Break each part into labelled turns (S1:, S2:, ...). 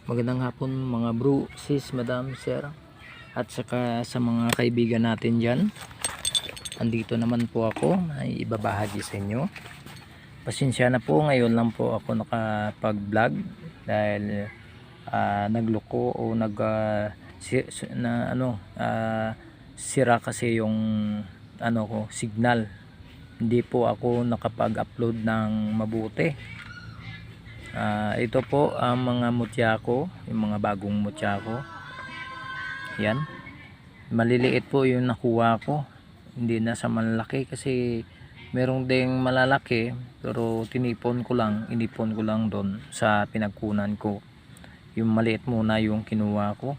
S1: Magandang hapon mga bro, sis, madam, sir, at saka sa mga kaibigan natin dyan. Andito naman po ako, may ibabahagi sa inyo. Pasensya na po, ngayon lang po ako nakapag vlog dahil nagloko o sira kasi yung signal. Hindi po ako nakapag-upload ng mabuti. Ito po ang mga mutya ko, yung mga bagong mutya ko. Yan, maliliit po yung nakuha ko, hindi na sa malalaki kasi merong ding malalaki, pero inipon ko lang doon sa pinagkunan ko. Yung maliit muna yung kinuha ko.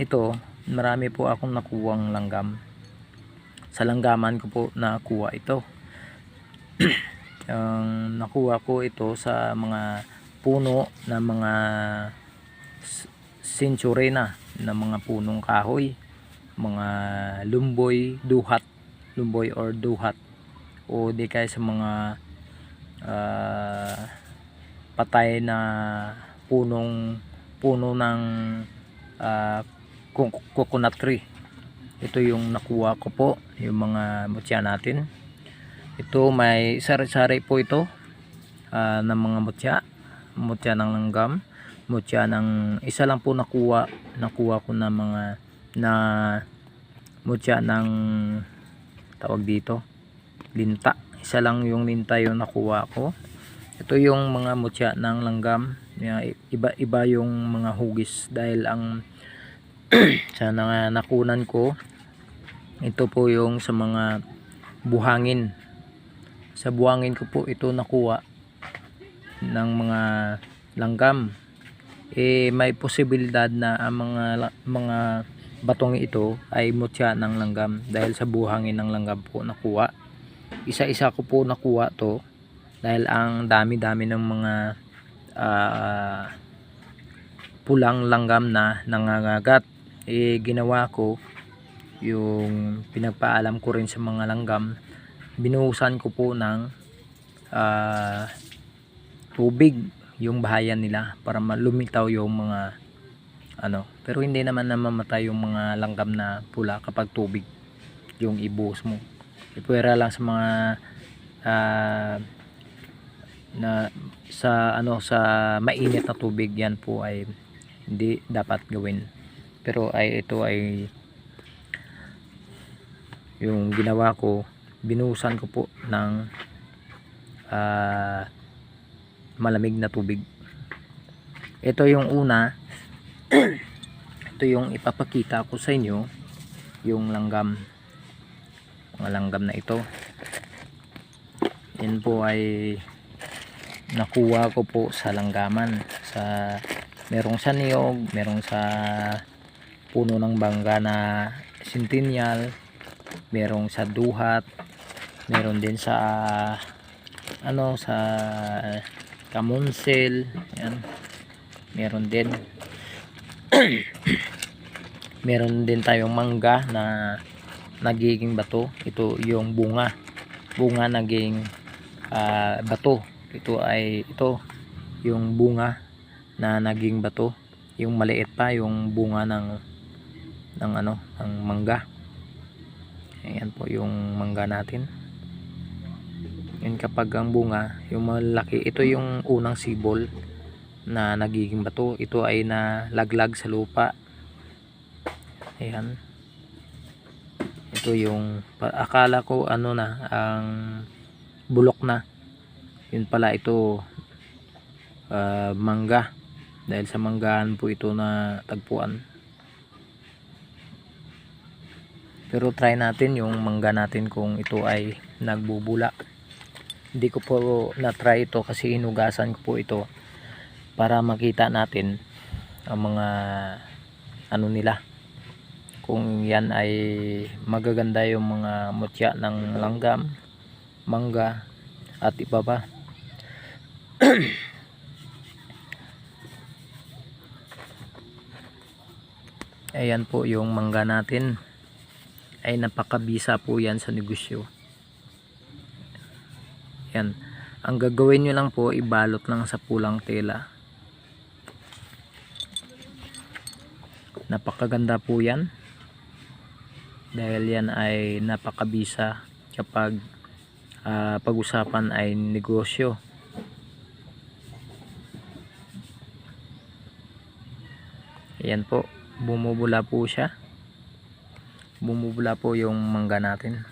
S1: Ito, marami po akong nakuwang langgam. Sa langgaman ko po nakuha ito. Nakuha ko ito sa mga puno na mga century na mga punong kahoy, mga lumboy or duhat, o di kaya sa mga patay na puno ng coconut tree. Ito yung nakuha ko po, yung mga mutya natin. Ito may sari-sari po ito ng mga mutya ng langgam, mutya ng isa lang po nakuha ko na mga mutya ng tawag dito linta. Isa lang yung linta yung nakuha ko. Ito yung mga mutya ng langgam, iba-iba yung mga hugis dahil ang sa nakunan ko ito po yung sa mga buhangin. Sa buhangin ko po ito nakuha ng mga langgam. May posibilidad na ang mga batong ito ay mutya ng langgam dahil sa buhangin ng langgam po nakuha. Isa-isa ko po nakuha to dahil ang dami-dami ng mga pulang langgam na nangangagat. Ginawa ko yung pinagpaalam ko rin sa mga langgam, binuhusan ko po ng tubig yung bahayan nila para lumitaw yung mga pero hindi naman namamatay yung mga langgam na pula kapag tubig yung ibuhos mo. Ipuwera lang sa mga sa mainit na tubig, yan po ay hindi dapat gawin. Pero ito ay yung ginawa ko, binuhusan ko po ng malamig na tubig. Ito yung una. Ito yung ipapakita ko sa inyo, yung langgam, mga langgam na ito. Yan po ay nakuha ko po sa langgaman, merong sa niyog, merong sa puno ng bangga na centennial, merong sa duhat, meron din sa sa kamunsel. Yan, meron din meron din tayong mangga na nagiging bato. Ito yung bunga naging bato. Ito yung bunga na naging bato, yung maliit pa yung bunga ng mangga. Ayan po yung mangga natin. Yan, kapag ang bunga yung malaki, ito yung unang sibol na nagiging bato. Ito ay nalaglag sa lupa. Ayan, ito yung akala ko ang bulok na, yun pala ito mangga, dahil sa manggahan po ito na tagpuan. Pero try natin yung mangga natin kung ito ay nagbubula. Hindi ko po na try ito kasi inugasan ko po ito para makita natin ang mga nila, kung yan ay magaganda yung mga mutya ng langgam, mangga at iba pa. Ayan po yung mangga natin, ay napakabisa po yan sa negosyo. Yan, ang gagawin nyo lang po, ibalot lang sa pulang tela. napakaganda po yan, dahil yan ay napakabisa kapag pag-usapan ay negosyo. Ayan po, bumubula po siya, bumubula po yung mangga natin.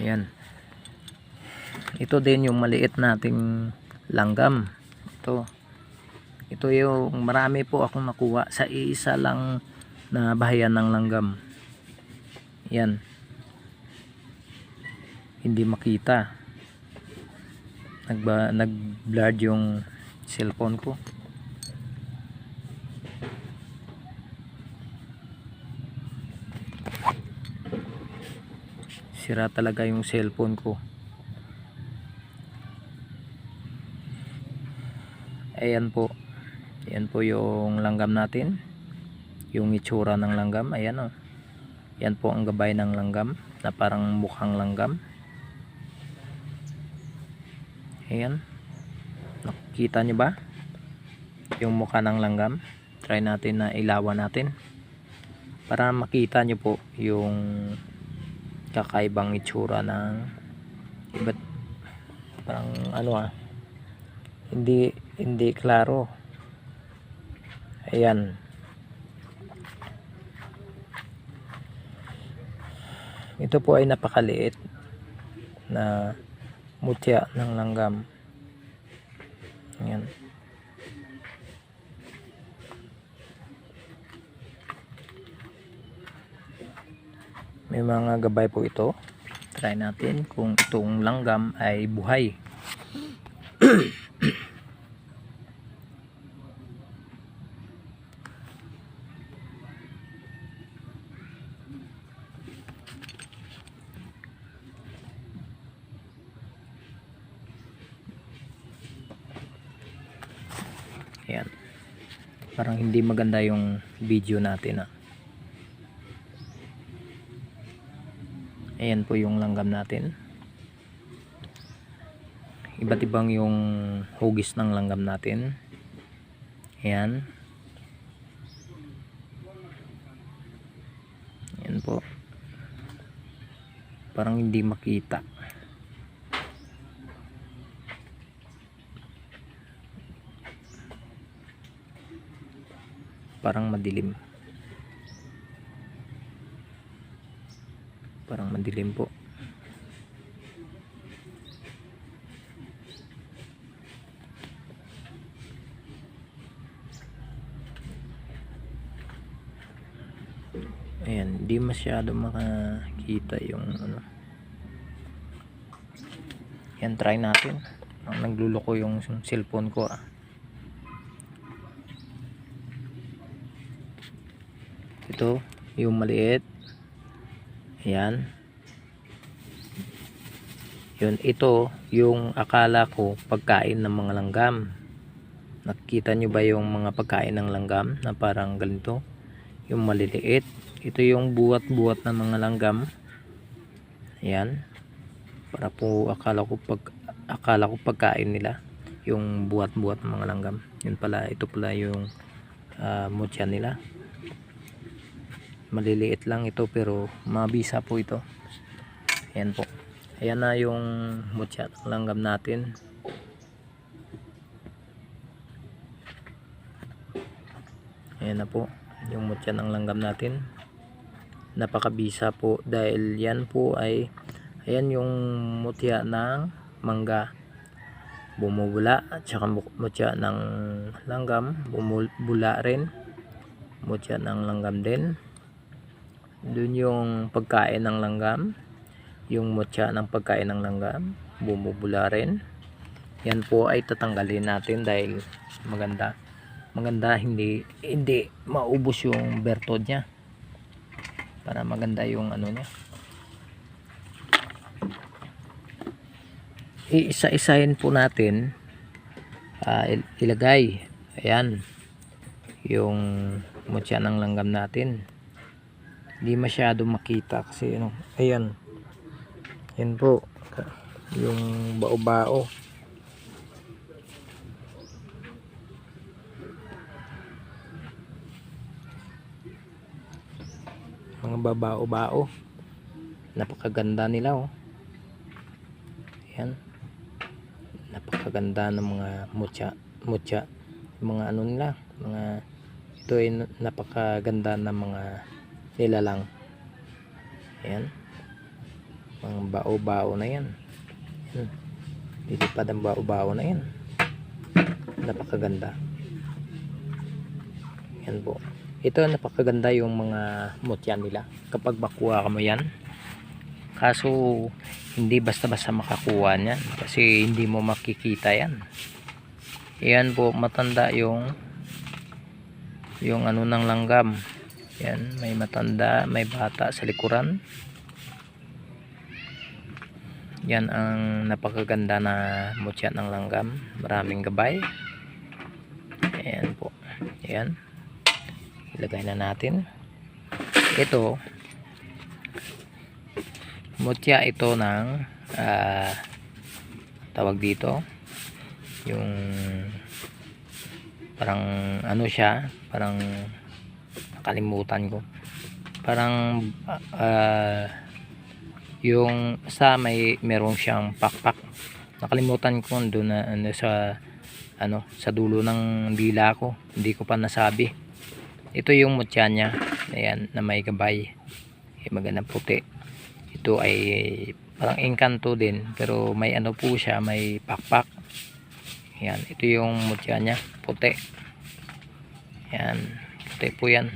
S1: Ayan, ito din yung maliit nating langgam. Ito yung marami po akong nakuha sa iisa lang na bahayan ng langgam. Yan, hindi makita, nag-blurred yung cellphone ko. Sira talaga yung cellphone ko. Ayan po, ayan po yung langgam natin, yung itsura ng langgam. Ayan o, yan po ang gabay ng langgam na parang mukhang langgam. Ayan, nakikita nyo ba yung mukha ng langgam? Try natin na ilawan natin para makita nyo po yung kakaibang itsura ng iba't parang hindi klaro. Ayan, ito po ay napakaliit na mutya ng langgam. Ayan, may mga gabay po ito. Try natin kung itong langgam ay buhay. Ayan, parang hindi maganda yung video natin . Ayan po yung langgam natin. Iba't ibang yung hugis ng langgam natin. Ayan. Ayan po, parang hindi makita. Parang madilim. Parang madilim po. Ayan, di masyado makakita yung Yan, try natin. Nagluloko yung cellphone ko . Ito yung maliit. Ayan, yun, ito yung akala ko pagkain ng mga langgam. Nakikita nyo ba yung mga pagkain ng langgam na parang ganito, yung maliliit? Ito yung buwat-buwat ng mga langgam. Ayan, para po akala ko pagkain nila yung buwat-buwat ng mga langgam. Yun pala, ito pala yung mutya nila. Maliliit lang ito pero mabisa po ito. Ayan po, ayan na yung mutya ng langgam natin. Ayan na po yung mutya ng langgam natin. Napakabisa po dahil yan po ay, ayan yung mutya ng mangga, bumubula, at saka mutya ng langgam bumubula rin, mutya ng langgam din. Dun yung pagkain ng langgam, yung mutya ng pagkain ng langgam bumubula rin. Yan po ay tatanggalin natin dahil maganda hindi maubos yung bertod niya, para maganda yung niya. Iisa-isahin po natin, ilagay. Ayan yung mutya ng langgam natin. Hindi masyado makita kasi ayan, yan po, yung bao-bao. Mga babao-bao. Napakaganda nila oh. Yan. Napakaganda ng mga mutya. Mga ano nila, mga ito ay napakaganda ng mga nilalang. Ayan. Mga bao-bao na yan. Ayan. Lilipad ang bao-bao na yan. Napakaganda. Yan po. Ito napakaganda yung mga mutya nila kapag makuha mo yan. Kaso hindi basta-basta makakuha niyan kasi hindi mo makikita yan. Yan po, matanda yung ano ng langgam. Yan, may matanda, may bata sa likuran. Yan ang napakaganda na mutya ng langgam. Maraming gabay. Ayan po. Ayan. Ilagay na natin. Ito, mutya ito ng tawag dito. Yung parang ano siya, parang nakalimutan ko. Parang yung sa merong siyang pakpak. Nakalimutan ko doon na sa dulo ng dila ko. Hindi ko pa nasabi. Ito yung mutya niya. Ayan, na may gabay. Magandang puti. Ito ay parang engkanto din, pero may ano po siya, may pakpak. Ayan, ito yung mutya niya, puti. Ayan, puti po yan.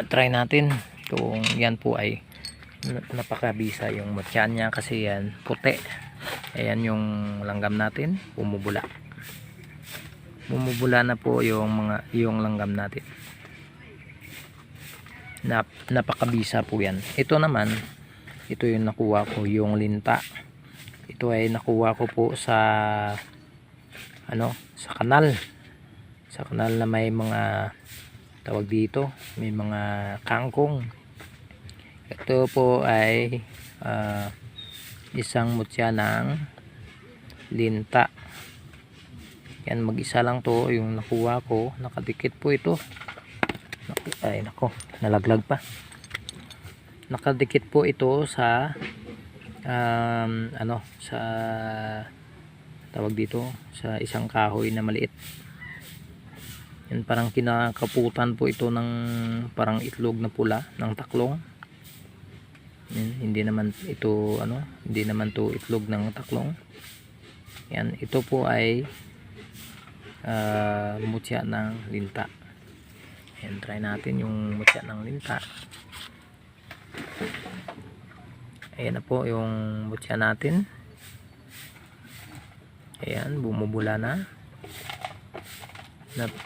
S1: Try natin kung yan po ay napakabisa yung mutya niya kasi yan puti. Ayan yung langgam natin, bumubula na po yung langgam natin. Napakabisa po yan. Ito naman, ito yung nakuha ko, yung linta. Ito ay nakuha ko po sa kanal na may mga tawag dito, may mga kangkong. Ito po ay isang mutya ng linta. Yan, mag-isa lang to yung nakuha ko. Nakadikit po ito. Ay nako, nalaglag pa. Nakadikit po ito sa sa tawag dito, sa isang kahoy na maliit. Yan, parang kinakaputan po ito ng parang itlog na pula ng taklong. Yan, hindi naman to itlog ng taklong. Yan, ito po ay mutya ng linta. Yan, try natin yung mutya ng linta. Ayan na po yung mutya natin. Ayan, bumubula na.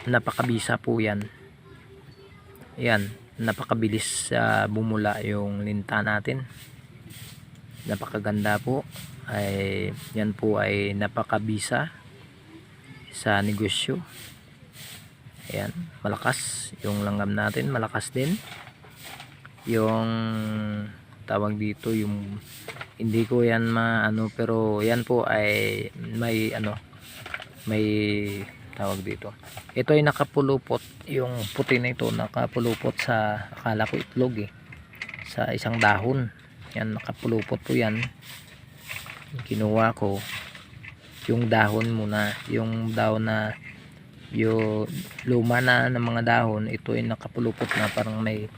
S1: Napakabisa po yan. Ayan, napakabilis bumula yung linta natin. Napakaganda po. Yan po ay napakabisa sa negosyo. Ayan, malakas yung langgam natin, malakas din. Yung tawag dito, yung hindi ko yan pero yan po ay may tawag dito. Ito ay nakapulupot, yung puti na ito nakapulupot sa, akala ko itlog sa isang dahon. Yan, nakapulupot po yan. Kinuha ko yung dahon muna, yung dahon na yung luma na ng mga dahon. Ito ay nakapulupot na, parang may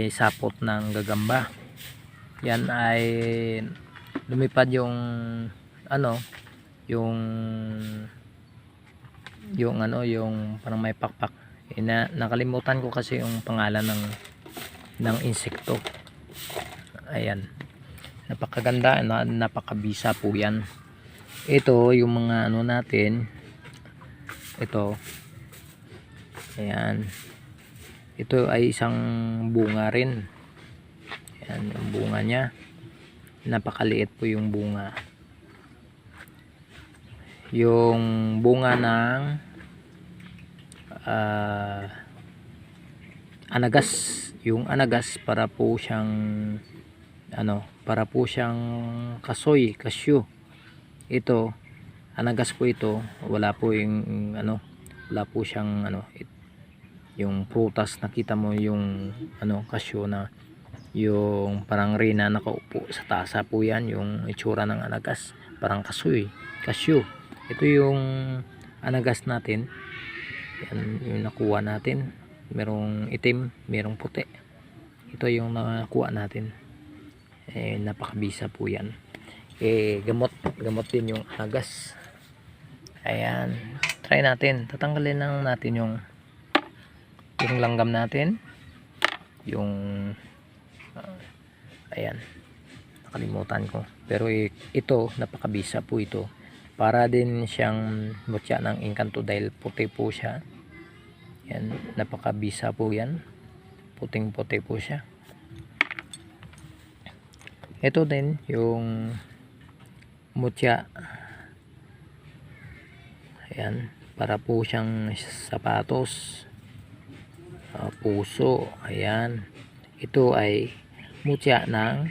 S1: sapot ng gagamba. Yan ay lumipad yung yung parang may pakpak. Nakalimutan ko kasi yung pangalan ng insekto. Ayan, napakaganda, napakabisa po yan. Ito yung mga natin. Ito, ayan, ito ay isang bunga rin. Ayan yung bunga nya, napakaliit po yung bunga. Yung bunga ng anagas, yung anagas para po siyang para po siyang kasoy, kasyo. Ito, anagas po ito, wala po yung ano, wala po siyang ano, yung prutas, nakita mo yung ano, kasyo na yung parang rina nakaupo sa tasa po yan, yung itsura ng anagas, parang kasoy, kasyo. Ito yung anagas natin, yan yung nakuha natin, merong itim, merong puti. Ito yung nakuha natin, napakabisa po yan. Gamot din yung anagas. Ayan, try natin, tatanggalin lang natin yung langgam natin, yung ayan, nakalimutan ko, pero ito napakabisa po ito, para din siyang mutya ng engkanto dahil puti po siya. Yan, napakabisa po yan, puting puti po siya. Ito din yung mutya, ayan, para po siyang sapatos, puso. Ayan, ito ay mutya ng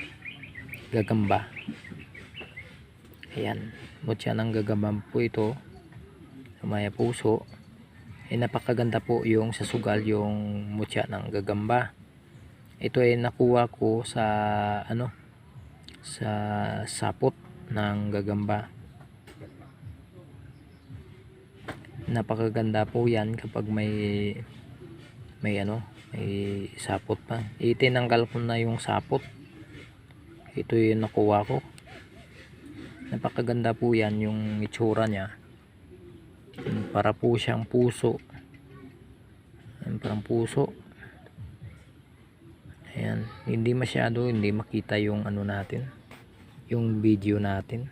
S1: gagamba. Ayan, mutya ng gagamba po ito, may puso. Napakaganda po yung sa sugal, yung mutya ng gagamba. Ito ay nakuha ko sa ano, sa sapot ng gagamba. Napakaganda po yan kapag may ano, may sapot pa. Itinanggal ko na yung sapot. Ito yung nakuha ko. Napakaganda po yan yung itsura niya. Para po siyang puso. Ayan, parang puso. Ayan, hindi masyado, hindi makita yung ano natin, yung video natin.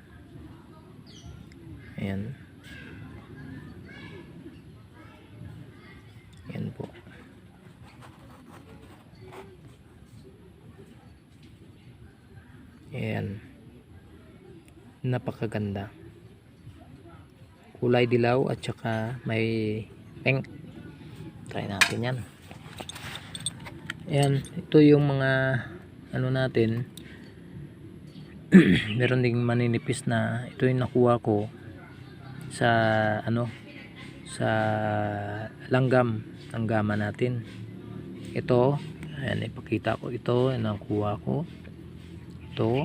S1: Ayan. Ayan po. Ayan, napakaganda, kulay dilaw at saka may pink. Try natin yan. Ayan, ito yung mga ano natin. Meron ding maninipis na, ito yung nakuha ko sa ano, sa langgaman natin. Ito, ayan, ipakita ko, ito nakuha ko. Ito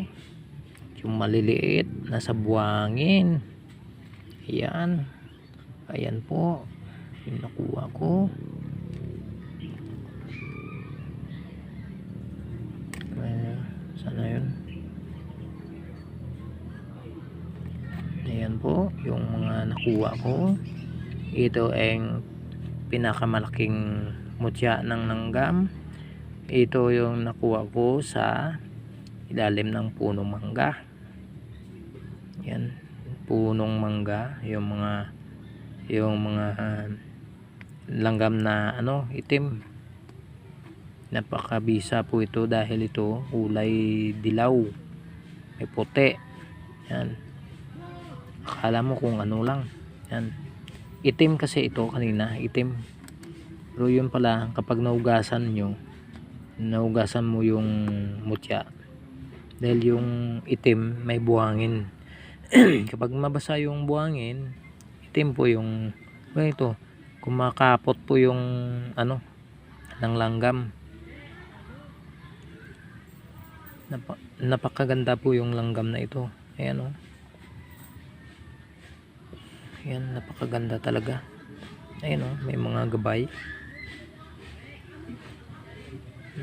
S1: yung maliliit, nasa buwangin. Ayan, ayan po yung nakuha ko. Sana yun. Ayan po yung mga nakuha ko. Ito ang pinakamalaking mutya ng langgam. Ito yung nakuha ko sa ilalim ng punong mangga. Yan, punong mangga, yung mga langgam na ano, itim. Napakabisa po ito dahil ito kulay dilaw, may puti. Yan, akala mo kung ano lang. Yan, itim kasi ito kanina, itim. Pero yun pala, kapag naugasan mo yung mutya, dahil yung itim may buhangin. Kapag mabasa yung buhangin, itim po yung ito, kumakapot po yung ano ng langgam. Napakaganda po yung langgam na ito. Ayan o. Ayan, napakaganda talaga. Ayan o, may mga gabay.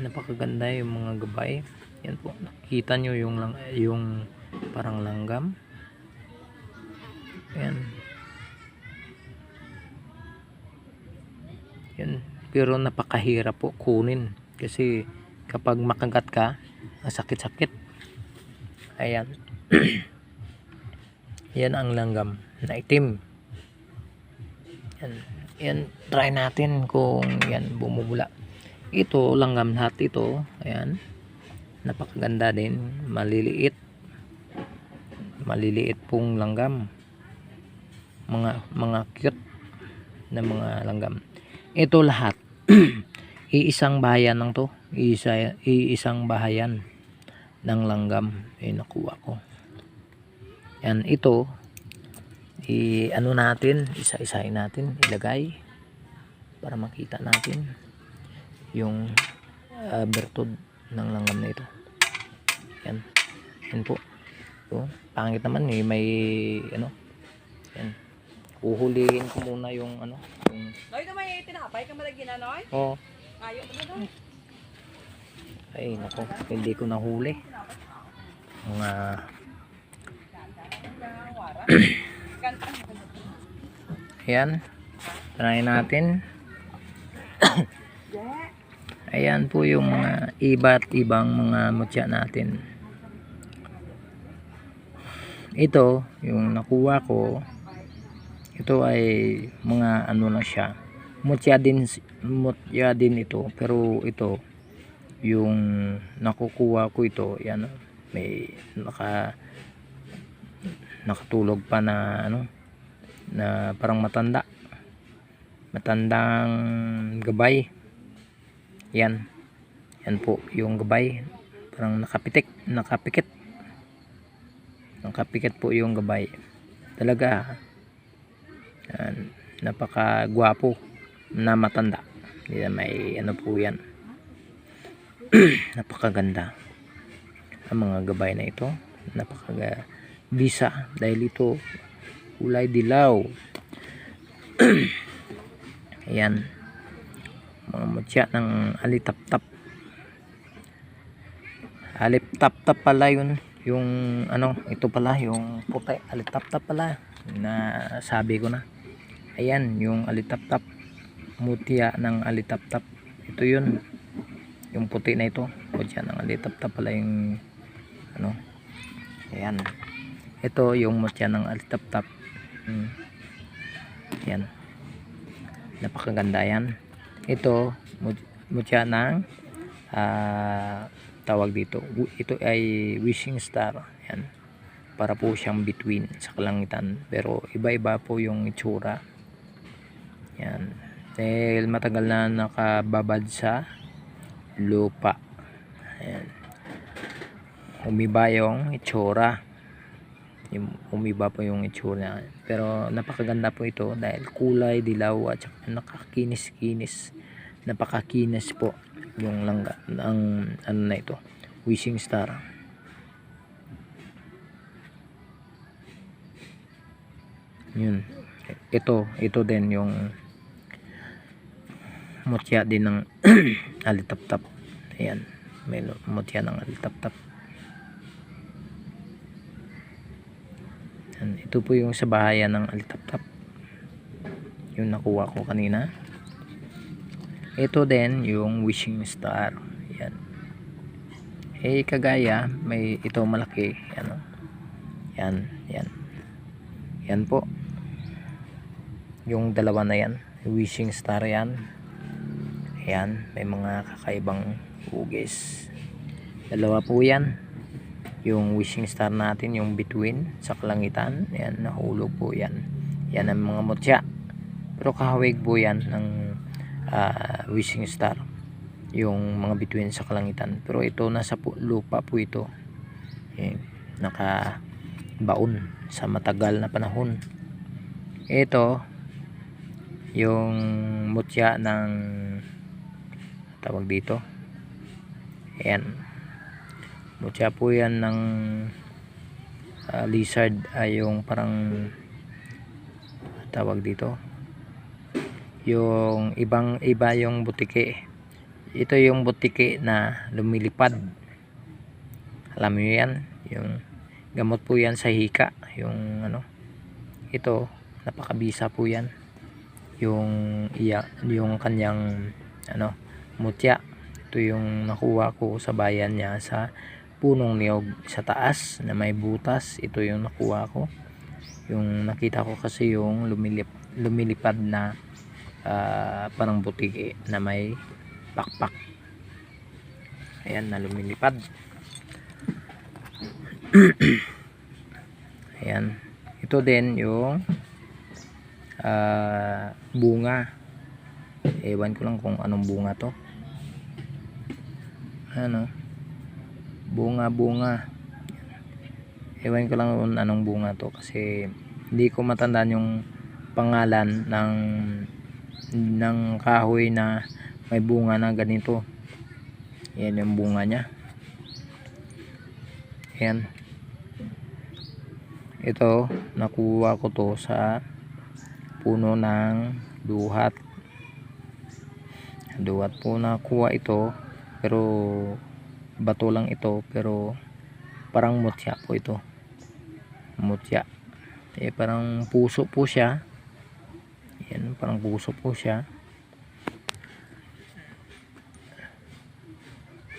S1: Napakaganda yung mga gabay. Yan po, nakita nyo yung parang langgam. Ayan. Yan, pero napakahirap po kunin kasi kapag makagat ka, sakit-sakit. Ayan. Yan ang langgam na itim. Yan, yan, try natin kung yan bumubula. Ito langgam lahat ito. Ayan, napakaganda din, maliliit pong langgam, mga cute na mga langgam. Ito lahat iisang bahayan lang to, iisang bahayan ng langgam nakuha ko. Yan, ito ano natin, isa-isahin natin, ilagay para makita natin yung bertud ng langgam na ito. Yan, yan po. So, pangit naman may ano. Yan, uhulihin ko muna yung ano, yung...
S2: Noy, may tinapay ka malagyan na, Noy?
S1: Oo.
S2: Ayaw mo na, Noy.
S1: Ay nako, hindi ko nahuli mga ayan, try natin. Ayan po yung mga iba't ibang mga mutya natin. Ito yung nakuha ko, ito ay mga ano na siya, mutya din ito, pero ito yung nakukuha ko ito, yan, may nakatulog pa na ano, na parang matandang gabay. Yan po yung gabay, parang nakapikit po yung gabay talaga. Napaka gwapo na matanda. Yan, may ano po yan. Napakaganda ang mga gabay na ito, napakabisa dahil ito kulay dilaw. Ayan, mga mutya ng alitaptap pala yun, yung ano, ito pala yung puti, alitaptap pala na sabi ko na. Ayan yung alitaptap, mutya ng alitaptap, ito yun, yung puti na ito, mutya ng alitaptap pala yung ano. Ayan, ito yung mutya ng alitaptap. Yan, napakaganda yan. Ito mutya ng tawag dito, ito ay wishing star. Yan, para po siyang between sa kalangitan, pero iba-iba po yung itsura. Yan, dahil matagal na nakababad sa lupa. Ayan, umiba yung itsura, umiba po yung itsura, pero napakaganda po ito dahil kulay dilaw at nakakinis-kinis, napakakinis po yung langga ng ano na ito, wishing star. Yun, ito din yung mutya din ng alitaptap. Ayan, may mutya ng alitaptap. Ayan, ito po yung sa bahayan ng alitaptap, yung nakuha ko kanina. Ito din yung wishing star. Ayan, kagaya may ito malaki. Ayan, yan po yung dalawa na yan, wishing star yan. Ayan, may mga kakaibang hugis, dalawa po yan, yung wishing star natin, yung between sa kalangitan. Ayan, nahulog po yan. Yan ang mga mutya, pero kahawig po yan ng wishing star, yung mga between sa kalangitan. Pero ito nasa lupa po ito. Ayan, nakabaon sa matagal na panahon. Ito yung mutya ng tawag dito. Ayan, mutya po yan ng lizard, ay yung parang tawag dito, yung iba yung butike. Ito yung butike na lumilipad, alam niyo yan, yung gamot po yan sa hika, yung ano, ito napakabisa po yan, yung kanyang ano, mutya. Ito yung nakuha ko sa bayan niya, sa punong niyog sa taas na may butas. Ito yung nakuha ko, yung nakita ko kasi yung lumilipad na parang butike na may pakpak. Ayan, na lumilipad. Ayan, ito din yung bunga, ewan ko lang kung anong bunga to. Ano, bunga. Ewan ko lang kung anong bunga to kasi hindi ko matandaan yung pangalan ng kahoy na may bunga na ganito. Yan yung bunga nya. Yan. Ito, nakuha ko to sa puno ng duhat. Duhat po nakuha ito, pero bato lang ito, pero parang mutya po ito. Mutya. Parang puso po siya. Yan, parang puso po siya.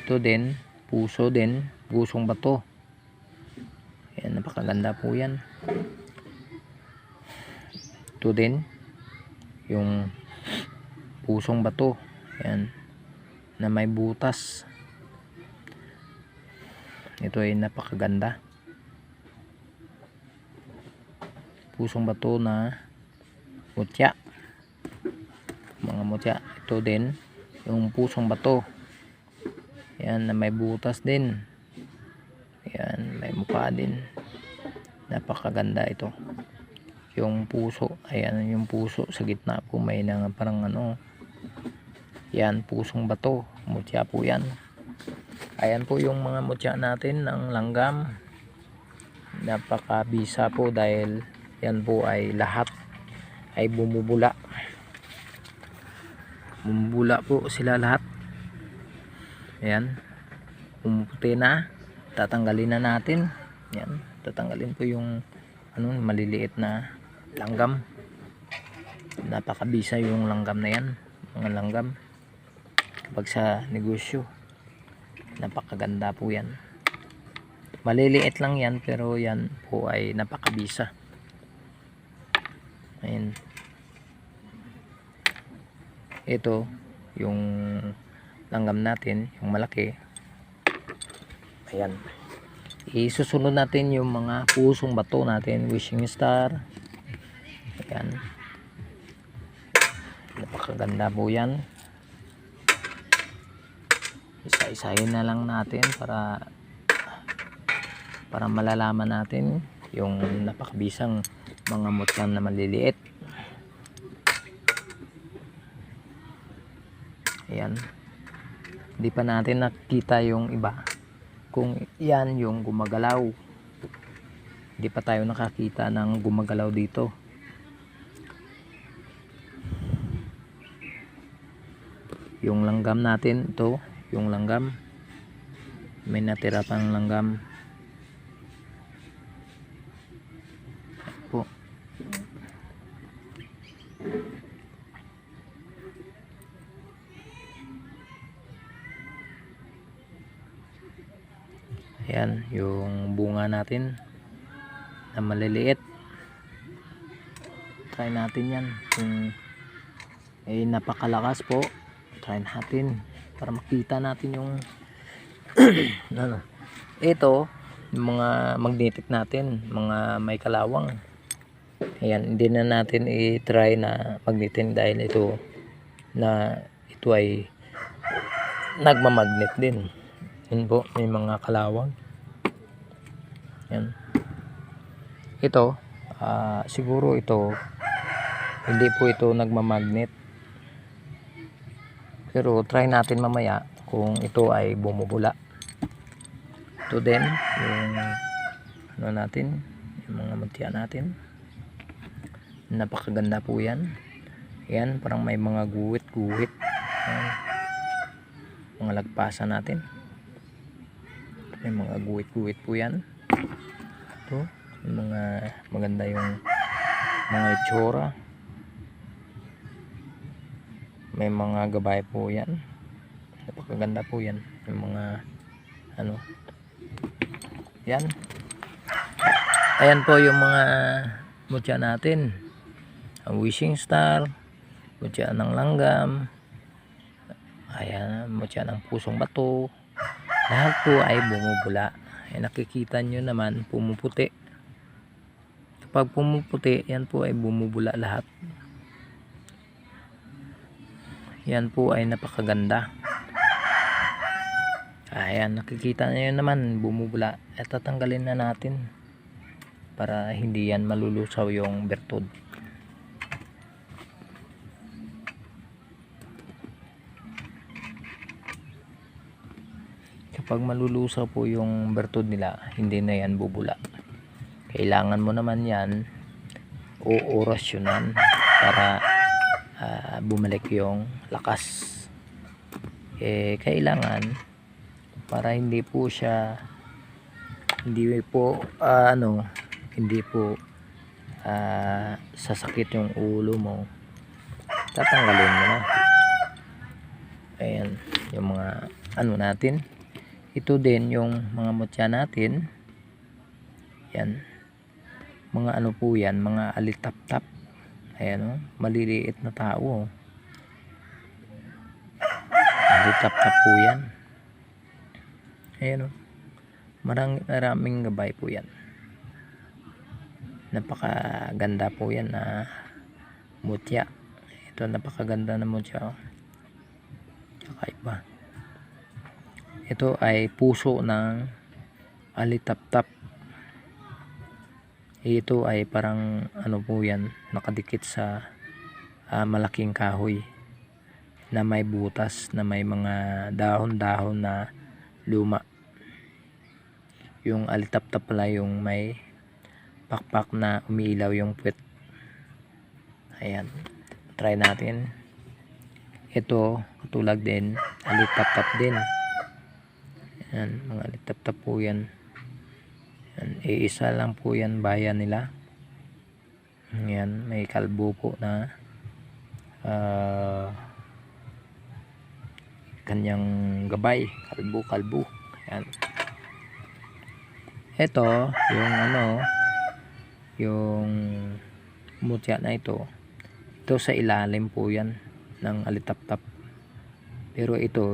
S1: Ito din, puso din, pusong bato. Yan, napakaganda po yan. Ito din, yung pusong bato. Yan, na may butas. Ito ay napakaganda. Pusong bato na mutya. Mga mutya. Ito din, yung pusong bato. Yan, na may butas din. Yan, may mukha din. Napakaganda ito. Yung puso, ayan yung puso sa gitna po, may nang parang ano. Yan, pusong bato. Mutya po yan. Ayan po yung mga mutya natin ng langgam. Napakabisa po dahil yan po ay lahat ay bumubula. Bumubula po sila lahat. Ayan, pumuputi na. Tatanggalin na natin. Yan, tatanggalin po yung ano, maliliit na langgam. Napakabisa yung langgam na yan, mga langgam. Kapag sa negosyo, napakaganda po yan. Maliliit lang yan, pero yan po ay napakabisa. Ayan. Ito yung langgam natin, yung malaki. Ayan, isusunod natin yung mga pusong bato natin, wishing star. Ayan, napakaganda po yan. Isa-isahin na lang natin para malalaman natin yung napakabisang mga mutyang na maliliit. Ayan, hindi pa natin nakita yung iba, kung yan yung gumagalaw. Hindi pa tayo nakakita ng gumagalaw dito. Yung langgam natin, ito yung langgam, may natira pang langgam po. Ayan yung bunga natin na maliliit. Try natin yan kung ay napakalakas po. Try natin para makita natin yung ano. Ito yung mga magnetic natin, mga may kalawang. Ayan, hindi na natin i-try na magnetin dahil ito ay nagmamagnet din. Yun po, may mga kalawang. Yan. Ito, siguro ito, hindi po ito nagmamagnet. Pero try natin mamaya kung ito ay bumubula. Ito din, yung ano natin, yung mga mutya natin. Napakaganda po yan. Yan, parang may mga guwit-guwit. Yan. Mga lagpasan natin. May mga guwit-guwit po yan. Ito, yung mga maganda yung mga itsura. May mga gabay po yan. Napakaganda po yan. Yung mga ano. Yan. Ayan po yung mga mutya natin. Ang wishing star, mutya ng langgam, ayan, mutya ng pusong bato. Lahat po ay bumubula. Ay nakikita nyo naman pumuputi. Kapag pumuputi, yan po ay bumubula lahat. Yan po ay napakaganda. Ayan, nakikita nyo naman bumubula. At tatanggalin na natin para hindi yan malulusaw yung bertud. Kapag malulusaw po yung bertud nila, hindi na yan bubula. Kailangan mo naman yan uorasyonan para bumalik yung lakas. Kailangan para hindi po siya hindi po sasakit yung ulo mo, tatanggalin mo na. Ayan yung mga natin. Ito din yung mga mutya natin. Yan mga po yan, mga alitap-tap. Ayan maliliit na tao. Alitap-tap po yan. Ayan maraming gabay po yan. Napakaganda po yan na mutya. Ito napakaganda na mutya. Kakaiba. Ito ay puso ng alitap-tap. Ito ay parang po yan, nakadikit sa malaking kahoy na may butas, na may mga dahon-dahon na luma. Yung alitap-tap pala yung may pakpak na umiilaw yung puwet. Ayan, try natin. Ito katulad din, alitap-tap din. Ayan, mga alitap-tap po yan. Isa lang po yan bayan nila. Ayan, may kalbo po na kanyang gabay, kalbo. Ayan. Ito yung mutya na ito sa ilalim po yan ng alitap-tap. Pero ito